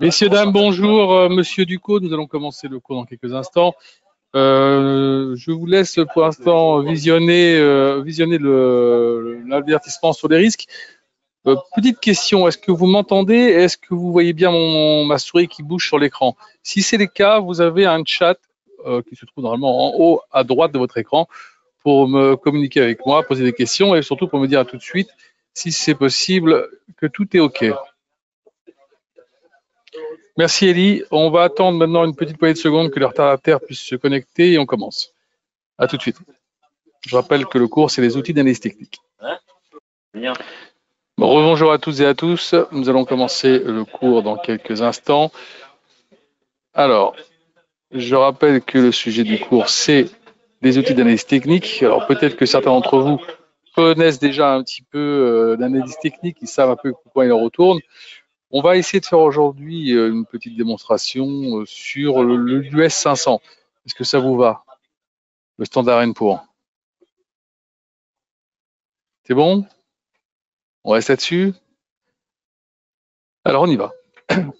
Messieurs, dames, bonjour. Monsieur Ducos, nous allons commencer le cours dans quelques instants. Je vous laisse pour l'instant visionner l'avertissement sur les risques. Petite question, est-ce que vous m'entendez? Est-ce que vous voyez bien ma souris qui bouge sur l'écran? Si c'est le cas, vous avez un chat qui se trouve normalement en haut à droite de votre écran pour me communiquer avec moi, poser des questions et surtout pour me dire tout de suite si c'est possible que tout est OK. Merci Elie. On va attendre maintenant une petite poignée de secondes que le retardataire puisse se connecter et on commence. À tout de suite. Je rappelle que le cours, c'est les outils d'analyse technique. Bien. Bon, rebonjour à toutes et à tous. Nous allons commencer le cours dans quelques instants. Alors, je rappelle que le sujet du cours, c'est les outils d'analyse technique. Alors, peut-être que certains d'entre vous connaissent déjà un petit peu l'analyse technique, ils savent un peu pourquoi il en retourne. On va essayer de faire aujourd'hui une petite démonstration sur l'US 500. Est-ce que ça vous va? Le standard & Poor's. C'est bon? On reste là-dessus? Alors, on y va.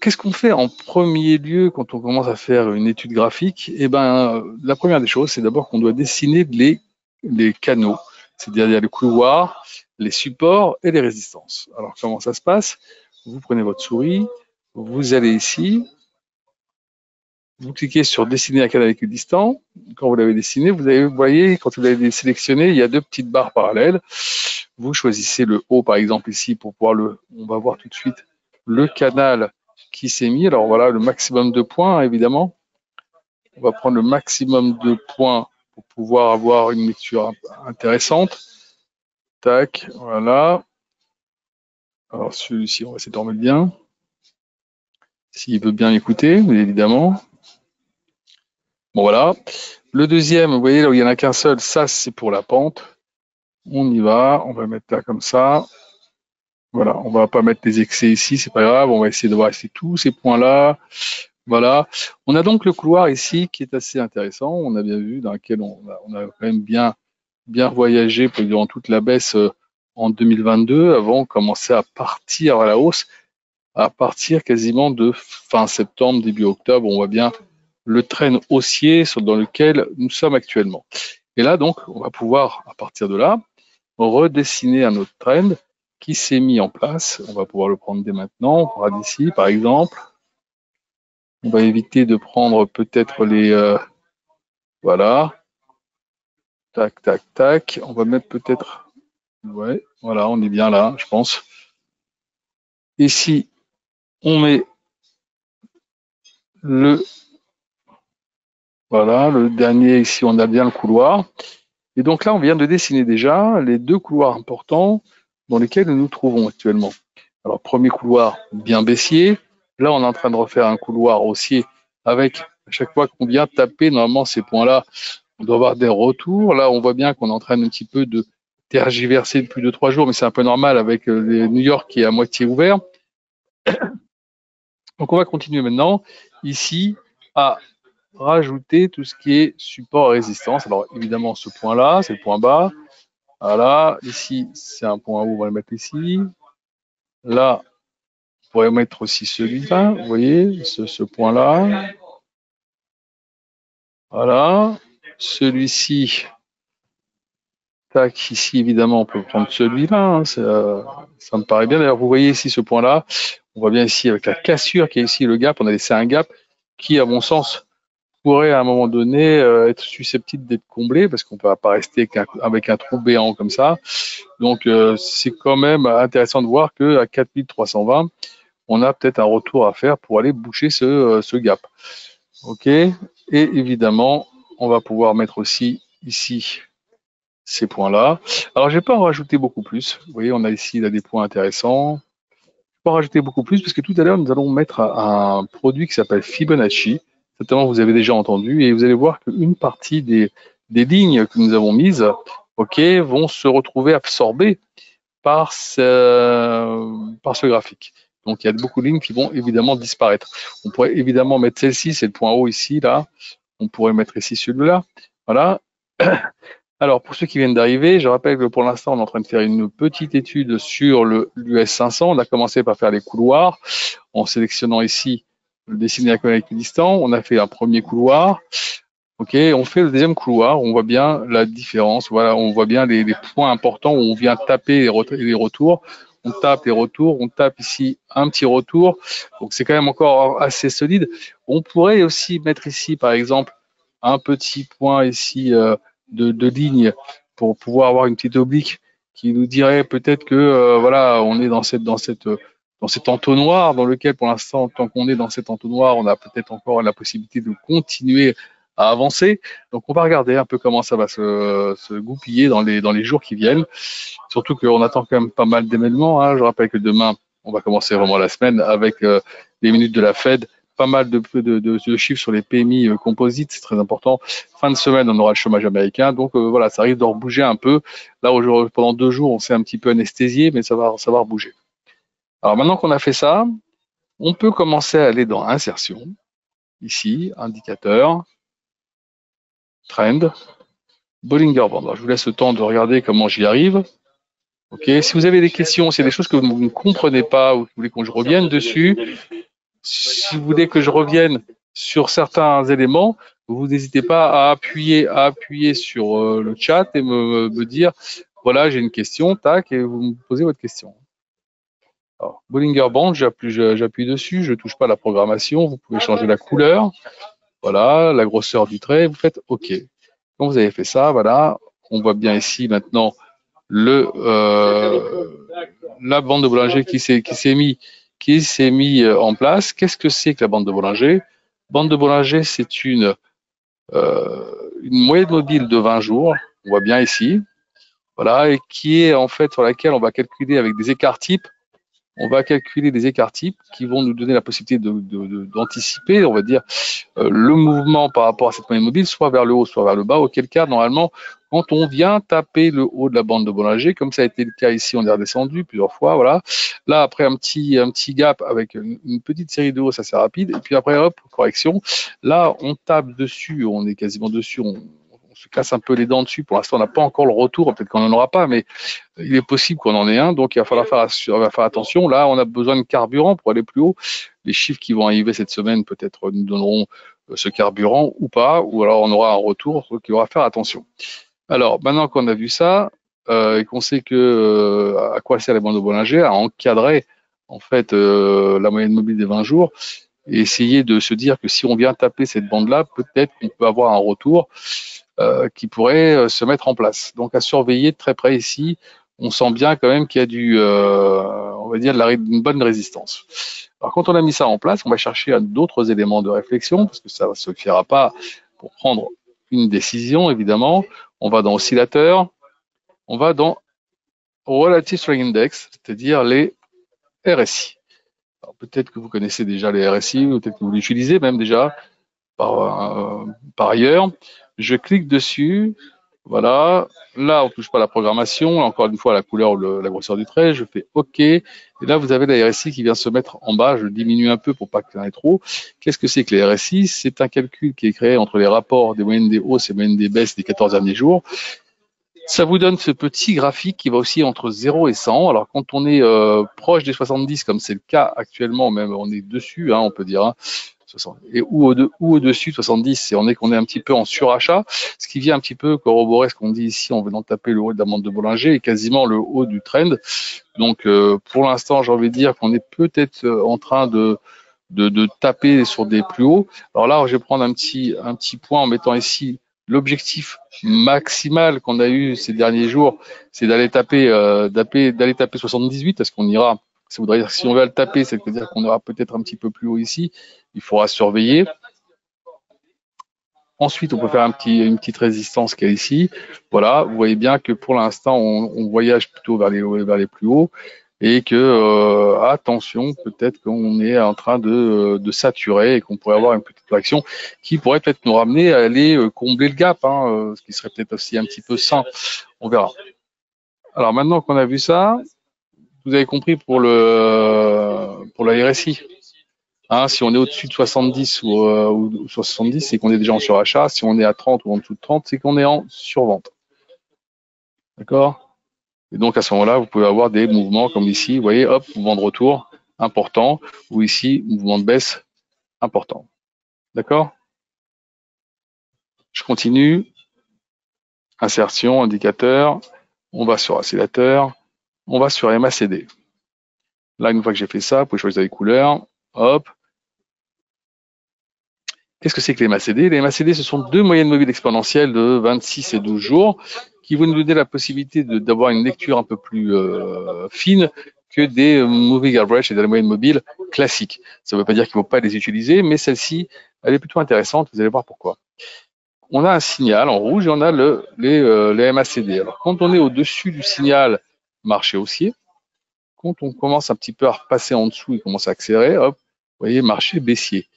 Qu'est-ce qu'on fait en premier lieu quand on commence à faire une étude graphique? Eh bien, la première des choses, c'est d'abord qu'on doit dessiner les canaux, c'est-à-dire les couloirs, les supports et les résistances. Alors, comment ça se passe? Vous prenez votre souris, vous allez ici, vous cliquez sur dessiner un canal équidistant. Quand vous l'avez dessiné, vous voyez, quand vous l'avez sélectionné, il y a deux petites barres parallèles. Vous choisissez le haut, par exemple, ici, pour pouvoir on va voir tout de suite le canal qui s'est mis. Alors voilà, le maximum de points, évidemment. On va prendre le maximum de points pour pouvoir avoir une lecture intéressante. Tac, voilà. Alors celui-ci, on va essayer de remettre bien. S'il veut bien écouter, évidemment. Bon, voilà. Le deuxième, vous voyez, là où il n'y en a qu'un seul, ça, c'est pour la pente. On y va, on va mettre là comme ça. Voilà, on va pas mettre les excès ici, c'est pas grave. On va essayer de voir ici tous ces points-là. Voilà. On a donc le couloir ici qui est assez intéressant. On a bien vu dans lequel on a quand même bien voyagé durant toute la baisse en 2022. Avant, on commençait à partir à la hausse, à partir quasiment de fin septembre, début octobre. On voit bien le train haussier dans lequel nous sommes actuellement. Et là, donc, on va pouvoir, à partir de là, redessiner un autre trend qui s'est mis en place. On va pouvoir le prendre dès maintenant. On pourra d'ici, par exemple. On va éviter de prendre peut-être les... voilà. Tac, tac, tac. On va mettre peut-être... Ouais, voilà, on est bien là, je pense. Ici, on met voilà, le dernier, ici, on a bien le couloir. Et donc là, on vient de dessiner déjà les deux couloirs importants dans lesquels nous nous trouvons actuellement. Alors, premier couloir bien baissier. Là, on est en train de refaire un couloir haussier avec, à chaque fois qu'on vient taper, normalement, ces points-là, on doit avoir des retours. Là, on voit bien qu'on est en train un petit peu de tergiverser depuis 2-3 jours, mais c'est un peu normal avec New York qui est à moitié ouvert. Donc, on va continuer maintenant, ici, à rajouter tout ce qui est support et résistance. Alors, évidemment, ce point-là, c'est le point bas. Voilà, ici, c'est un point haut, on va le mettre ici. Là, on pourrait mettre aussi celui-là, vous voyez, ce point-là. Voilà, celui-ci, tac, ici, évidemment, on peut prendre celui-là, hein, ça me paraît bien. D'ailleurs, vous voyez ici ce point-là, on voit bien ici avec la cassure qui est ici, le gap, on a laissé un gap qui, à mon sens, pourrait à un moment donné être susceptible d'être comblé parce qu'on ne peut pas rester avec un trou béant comme ça. Donc, c'est quand même intéressant de voir qu'à 4320, on a peut-être un retour à faire pour aller boucher ce gap. OK. Et évidemment, on va pouvoir mettre aussi ici ces points-là. Alors, je ne vais pas en rajouter beaucoup plus. Vous voyez, on a ici là, des points intéressants. Je ne vais pas en rajouter beaucoup plus parce que tout à l'heure, nous allons mettre un produit qui s'appelle Fibonacci. Certainement, vous avez déjà entendu. Et vous allez voir qu'une partie des lignes que nous avons mises, OK, vont se retrouver absorbées par ce graphique. Donc, il y a beaucoup de lignes qui vont évidemment disparaître. On pourrait évidemment mettre celle-ci, c'est le point haut ici, là. On pourrait mettre ici celui-là. Voilà. Alors, pour ceux qui viennent d'arriver, je rappelle que pour l'instant, on est en train de faire une petite étude sur l'US 500. On a commencé par faire les couloirs en sélectionnant ici le dessiner avec équidistant. On a fait un premier couloir. Ok, on fait le deuxième couloir. On voit bien la différence. Voilà, on voit bien les points importants où on vient taper les retours. On tape les retours. On tape ici un petit retour. Donc c'est quand même encore assez solide. On pourrait aussi mettre ici, par exemple, un petit point ici de ligne pour pouvoir avoir une petite oblique qui nous dirait peut-être que voilà, on est dans cet entonnoir dans lequel, pour l'instant, tant qu'on est dans cet entonnoir, on a peut-être encore la possibilité de continuer à avancer. Donc, on va regarder un peu comment ça va se goupiller dans les jours qui viennent. Surtout qu'on attend quand même pas mal d'événements. Hein. Je rappelle que demain, on va commencer vraiment la semaine avec les minutes de la Fed, pas mal de chiffres sur les PMI composites, c'est très important. Fin de semaine, on aura le chômage américain. Donc voilà, ça risque de rebouger un peu. Là, pendant 2 jours, on s'est un petit peu anesthésié, mais ça va rebouger. Alors maintenant qu'on a fait ça, on peut commencer à aller dans insertion. Ici, indicateur, trend, Bollinger Band. Alors, je vous laisse le temps de regarder comment j'y arrive. Ok. Si vous avez des questions, s'il y a des choses que vous ne comprenez pas ou que vous voulez que je revienne dessus, si vous voulez que je revienne sur certains éléments, vous n'hésitez pas à appuyer sur le chat et me dire, voilà, j'ai une question, tac, et vous me posez votre question. Alors, Bollinger Band, j'appuie dessus, je ne touche pas à la programmation, vous pouvez changer la couleur, voilà, la grosseur du trait, vous faites OK. Quand vous avez fait ça, voilà, on voit bien ici maintenant la bande de Bollinger qui s'est mis en place. Qu'est-ce que c'est que la bande de Bollinger? Bande de Bollinger, c'est une moyenne mobile de 20 jours, on voit bien ici, voilà, et qui est en fait sur laquelle on va calculer avec des écarts types. On va calculer des écarts types qui vont nous donner la possibilité d'anticiper, on va dire, le mouvement par rapport à cette moyenne mobile, soit vers le haut, soit vers le bas, auquel cas, normalement, quand on vient taper le haut de la bande de Bollinger, comme ça a été le cas ici, on est redescendu plusieurs fois, voilà. Là, après un petit gap avec une petite série de hausses assez rapide, et puis après, hop, correction. Là, on tape dessus, on est quasiment dessus, on se casse un peu les dents dessus. Pour l'instant, on n'a pas encore le retour, peut-être qu'on n'en aura pas, mais il est possible qu'on en ait un, donc il va falloir faire attention. Là, on a besoin de carburant pour aller plus haut. Les chiffres qui vont arriver cette semaine, peut-être, nous donneront ce carburant ou pas, ou alors on aura un retour qui va faire attention. Alors, maintenant qu'on a vu ça, et qu'on sait à quoi sert les bandes de Bollinger, à encadrer en fait la moyenne mobile des 20 jours, et essayer de se dire que si on vient taper cette bande-là, peut-être qu'on peut avoir un retour qui pourrait se mettre en place. Donc à surveiller de très près ici, on sent bien quand même qu'il y a on va dire, une bonne résistance. Alors quand on a mis ça en place, on va chercher d'autres éléments de réflexion, parce que ça ne suffira pas pour prendre une décision, évidemment. On va dans oscillateur, on va dans Relative Strength Index, c'est-à-dire les RSI. Peut-être que vous connaissez déjà les RSI, ou peut-être que vous l'utilisez même déjà par ailleurs. Je clique dessus, voilà. Là, on ne touche pas à la programmation, encore une fois la couleur ou la grosseur du trait. Je fais OK. Et là, vous avez la RSI qui vient se mettre en bas. Je diminue un peu pour pas qu'il y en ait trop. Qu'est-ce que c'est que les RSI? C'est un calcul qui est créé entre les rapports des moyennes des hausses et moyennes des baisses des 14 derniers jours. Ça vous donne ce petit graphique qui va aussi entre 0 et 100. Alors, quand on est proche des 70, comme c'est le cas actuellement, même on est dessus, hein, on peut dire, hein, ou au-dessus de 70, c'est qu'on est un petit peu en surachat, ce qui vient un petit peu corroborer ce qu'on dit ici en venant taper le haut de la bande de Bollinger et quasiment le haut du trend. Donc, pour l'instant, j'ai envie de dire qu'on est peut-être en train de taper sur des plus hauts. Alors là, je vais prendre un petit point en mettant ici l'objectif maximal qu'on a eu ces derniers jours, c'est d'aller taper 78, parce qu'on ira. Ça voudrait dire que si on va le taper, ça veut dire qu'on ira peut-être un petit peu plus haut ici. Il faudra surveiller. Ensuite, on peut faire une petite résistance qui est ici. Voilà, vous voyez bien que pour l'instant, on voyage plutôt vers les plus hauts et que, attention, peut-être qu'on est en train de saturer et qu'on pourrait avoir une petite correction qui pourrait peut-être nous ramener à aller combler le gap, hein, ce qui serait peut-être aussi un petit peu sain. On verra. Alors maintenant qu'on a vu ça, vous avez compris pour la RSI. Hein, si on est au-dessus de 70 ou 70, c'est qu'on est déjà en surachat. Si on est à 30 ou en dessous de 30, c'est qu'on est en survente. D'accord? Et donc, à ce moment-là, vous pouvez avoir des mouvements comme ici. Vous voyez, hop, mouvement de retour important. Ou ici, mouvement de baisse important. D'accord? Je continue. Insertion, indicateur. On va sur oscillateur. On va sur MACD. Là, une fois que j'ai fait ça, vous pouvez choisir les couleurs. Hop. Qu'est-ce que c'est que les MACD? Les MACD, ce sont deux moyennes mobiles exponentielles de 26 et 12 jours qui vont nous donner la possibilité d'avoir une lecture un peu plus fine que des moving average et des moyennes mobiles classiques. Ça ne veut pas dire qu'il ne faut pas les utiliser, mais celle-ci, elle est plutôt intéressante. Vous allez voir pourquoi. On a un signal en rouge et on a les MACD. Alors, quand on est au-dessus du signal marché haussier, quand on commence un petit peu à repasser en dessous, il commence à accélérer, hop, vous voyez, marché baissier.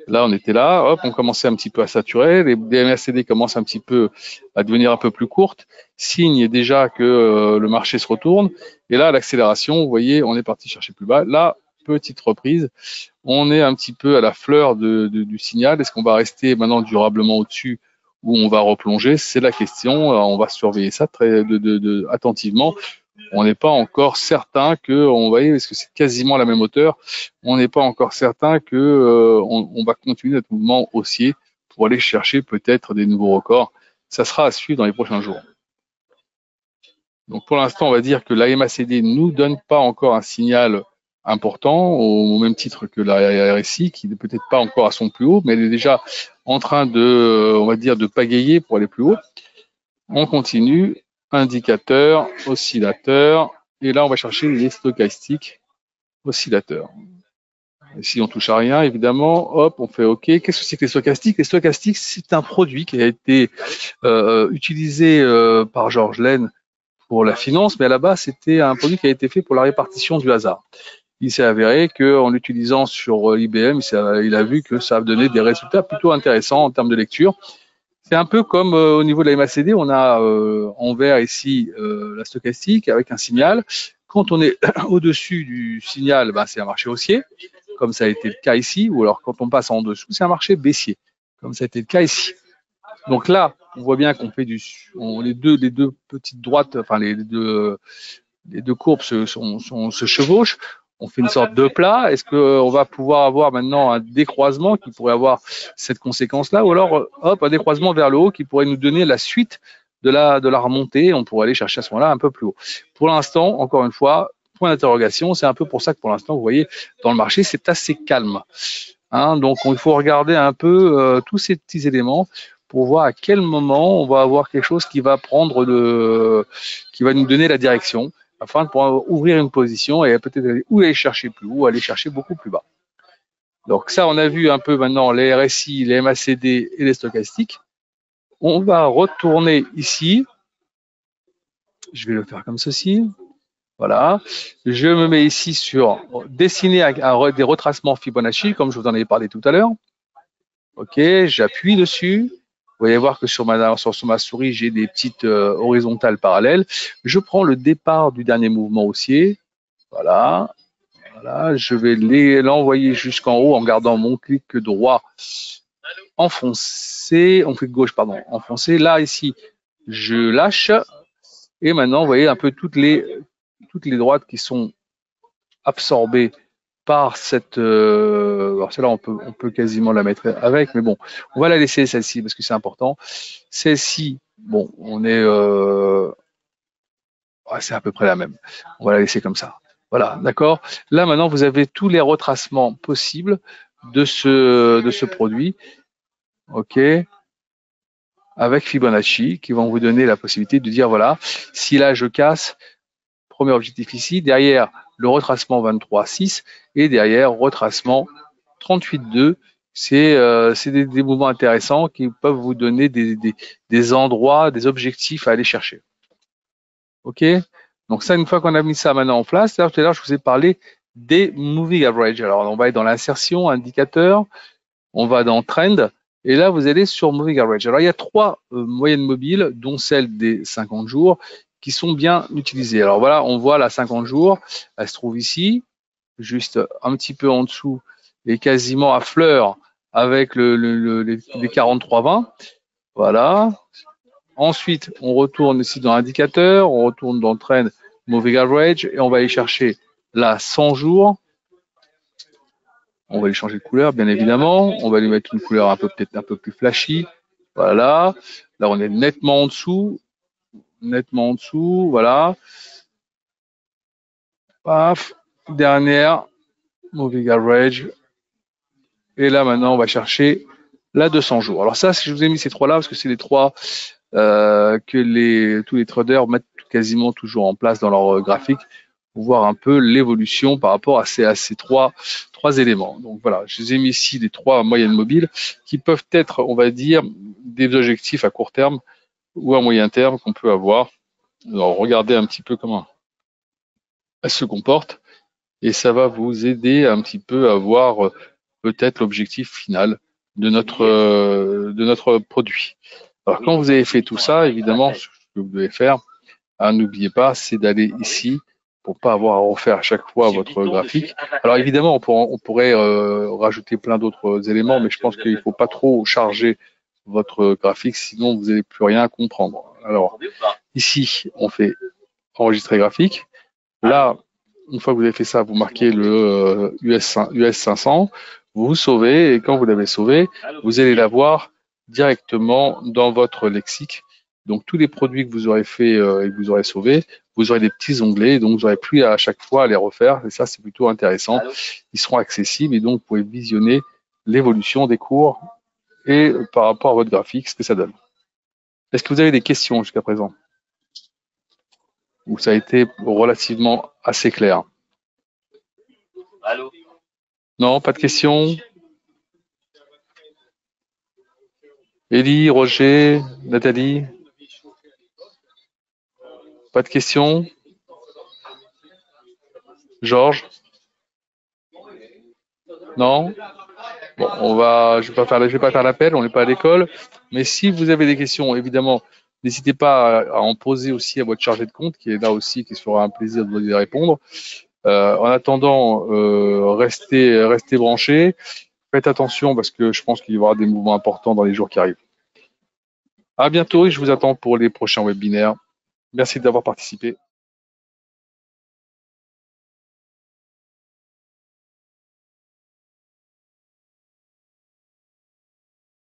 Là, on était là, hop, on commençait un petit peu à saturer, les MACD commencent un petit peu à devenir un peu plus courtes, signe déjà que le marché se retourne. Et là, l'accélération, vous voyez, on est parti chercher plus bas. Là, petite reprise, on est un petit peu à la fleur du signal. Est-ce qu'on va rester maintenant durablement au-dessus ou on va replonger? C'est la question. On va surveiller ça très attentivement. On n'est pas encore certain que, on voyait, parce que c'est quasiment la même hauteur, on n'est pas encore certain que on va continuer notre mouvement haussier pour aller chercher peut-être des nouveaux records. Ça sera à suivre dans les prochains jours. Donc pour l'instant, on va dire que la MACD ne nous donne pas encore un signal important, au même titre que la RSI, qui n'est peut-être pas encore à son plus haut, mais elle est déjà en train de, on va dire, de pagayer pour aller plus haut. On continue. Indicateur, oscillateur, et là on va chercher les stochastiques oscillateurs. Ici on touche à rien évidemment, hop, on fait OK. Qu'est-ce que c'est que les stochastiques? Les stochastiques, c'est un produit qui a été utilisé par Georges Lane pour la finance, mais à la base c'était un produit qui a été fait pour la répartition du hasard. Il s'est avéré qu'en l'utilisant sur IBM, il a vu que ça a donné des résultats plutôt intéressants en termes de lecture. C'est un peu comme au niveau de la MACD, on a en vert ici la stochastique avec un signal. Quand on est au-dessus du signal, ben, c'est un marché haussier, comme ça a été le cas ici, ou alors quand on passe en dessous, c'est un marché baissier, comme ça a été le cas ici. Donc là, on voit bien qu'on fait les deux petites droites, enfin les deux courbes se chevauchent. On fait une sorte de plat. Est-ce qu'on va pouvoir avoir maintenant un décroisement qui pourrait avoir cette conséquence-là, ou alors hop, un décroisement vers le haut qui pourrait nous donner la suite de la remontée. On pourrait aller chercher à ce moment-là un peu plus haut. Pour l'instant, encore une fois, point d'interrogation. C'est un peu pour ça que pour l'instant, vous voyez, dans le marché, c'est assez calme. Hein, donc, il faut regarder un peu tous ces petits éléments pour voir à quel moment on va avoir quelque chose qui va qui va nous donner la direction, afin de pouvoir ouvrir une position et peut-être aller chercher plus haut, aller chercher beaucoup plus bas. Donc ça, on a vu un peu maintenant les RSI, les MACD et les stochastiques. On va retourner ici. Je vais le faire comme ceci. Voilà. Je me mets ici sur dessiner des retracements Fibonacci, comme je vous en ai parlé tout à l'heure. OK, j'appuie dessus. Vous allez voir que sur ma souris, j'ai des petites horizontales parallèles. Je prends le départ du dernier mouvement haussier. Voilà. Voilà. Je vais l'envoyer jusqu'en haut en gardant mon clic droit enfoncé. On clic gauche, pardon, enfoncé. Là, ici, je lâche. Et maintenant, vous voyez un peu toutes les droites qui sont absorbées par cette. Alors celle-là, on peut quasiment la mettre avec, mais bon, on va la laisser celle-ci parce que c'est important. Celle-ci, bon, on est, c'est à peu près la même. On va la laisser comme ça. Voilà, d'accord. Là maintenant, vous avez tous les retracements possibles de ce produit, ok, avec Fibonacci, qui vont vous donner la possibilité de dire voilà, si là je casse, premier objectif ici, derrière le retracement 23,6 et derrière retracement 38,2. C'est des mouvements intéressants qui peuvent vous donner des endroits, des objectifs à aller chercher. OK? Donc ça, une fois qu'on a mis ça maintenant en place, tout à l'heure, je vous ai parlé des moving average. Alors, on va être dans l'insertion, indicateur, on va dans trend, et là, vous allez sur moving average. Alors, il y a trois moyennes mobiles, dont celle des 50 jours, qui sont bien utilisées. Alors voilà, on voit la 50 jours, elle se trouve ici, juste un petit peu en dessous, et quasiment à fleur avec les 43,20. Voilà. Ensuite, on retourne ici dans l'indicateur, on retourne dans Trend Moving Average et on va aller chercher la 100 jours. On va lui changer de couleur, bien évidemment. On va lui mettre une couleur peut-être un peu plus flashy. Voilà. Là, on est nettement en dessous. Nettement en dessous. Voilà. Paf. Dernière. Moving Average. Et là, maintenant, on va chercher la 200 jours. Alors ça, si je vous ai mis ces trois-là, parce que c'est les trois que tous les traders mettent quasiment toujours en place dans leur graphique pour voir un peu l'évolution par rapport à ces trois éléments. Donc voilà, je vous ai mis ici les trois moyennes mobiles qui peuvent être, on va dire, des objectifs à court terme ou à moyen terme qu'on peut avoir. Alors regardez un petit peu comment elle se comporte et ça va vous aider un petit peu à voir peut-être l'objectif final de notre produit. Alors quand vous avez fait tout ça, évidemment, ce que vous devez faire, n'oubliez pas, c'est d'aller ici pour pas avoir à refaire à chaque fois votre graphique. Alors évidemment, on pourrait rajouter plein d'autres éléments, mais je pense qu'il ne faut pas trop charger votre graphique, sinon vous n'allez plus rien comprendre. Alors ici, on fait enregistrer graphique. Là, une fois que vous avez fait ça, vous marquez le US 500, vous vous sauvez, et quand vous l'avez sauvé, vous allez l'avoir directement dans votre lexique. Donc tous les produits que vous aurez fait et que vous aurez sauvés, vous aurez des petits onglets, donc vous n'aurez plus à chaque fois à les refaire, et ça c'est plutôt intéressant. Ils seront accessibles et donc vous pouvez visionner l'évolution des cours et par rapport à votre graphique, ce que ça donne. Est-ce que vous avez des questions jusqu'à présent? Ou ça a été relativement assez clair? Non, pas de questions? Élie, Roger, Nathalie? Pas de questions? Georges? Non? Bon, je vais pas faire l'appel, on n'est pas à l'école. Mais si vous avez des questions, évidemment, n'hésitez pas à en poser aussi à votre chargé de compte, qui est là aussi, qui se fera un plaisir de vous y répondre. En attendant, restez branchés. Faites attention parce que je pense qu'il y aura des mouvements importants dans les jours qui arrivent. À bientôt et je vous attends pour les prochains webinaires. Merci d'avoir participé.